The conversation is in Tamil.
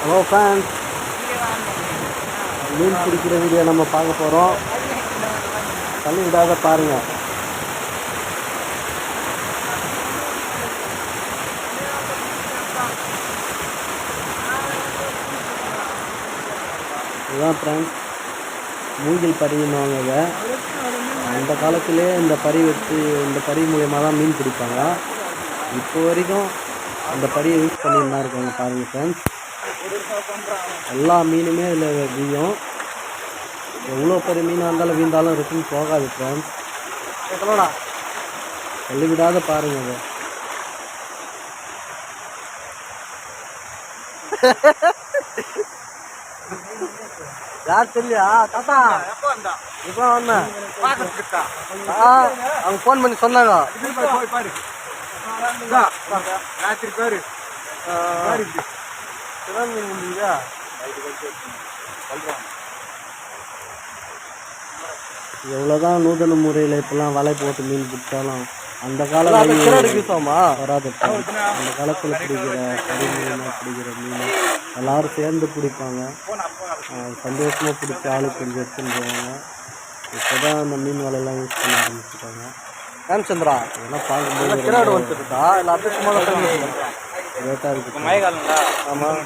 ஹலோ ஃப்ரெண்ட்ஸ், மீன் பிடிக்கிற வீடியோ நம்ம பார்க்க போகிறோம். தள்ளி விடாத பாருங்கள். இதுதான் ஃப்ரெண்ட்ஸ் மூங்கில் பரின்னுவாங்க. இதை அந்த காலத்திலே இந்த பரி வச்சு இந்த பரி மூலியமாக தான் மீன் பிடிப்பாங்க. இப்போ வரைக்கும் அந்த பரியை யூஸ் பண்ணிட்டு தான் இருக்காங்க. பாருங்கள் ஃப்ரெண்ட்ஸ், எல்லா மீனுமே இதில் வீயும். எவ்வளோ பெரிய மீனாக இருந்தாலும் வீழ்ந்தாலும் ரிட்டர்ன் போகாது ஃப்ரெண்ட்ஸ். தள்ளி விடாத பாருங்க. அதை யார் தெரியலையா தாத்தா? இப்போ வந்தேன், அவங்க ஃபோன் பண்ணி சொன்னாங்க. எவ்வளோதான் நூதன முறையில் இப்போலாம் வலை போட்டு மீன் பிடிச்சாலும் அந்த காலம் வராது. அந்த காலத்தில் பிடிக்கிற கறி மீனாக பிடிக்கிற மீன் எல்லோரும் சேர்ந்து பிடிப்பாங்க. சந்தோஷமாக பிடிச்சி ஆளுக்கு கொஞ்சம் எடுத்துன்னு போவாங்க. இப்போ தான் அந்த மீன் வலையெல்லாம் யூஸ் பண்ண ஆரம்பிச்சுட்டாங்க. ராமச்சந்திரா இதெல்லாம் பார்க்கும்போது வந்துருக்கா எல்லாத்தையும் சும்மா ரேட்டாக இருக்குது. ஆமாம்.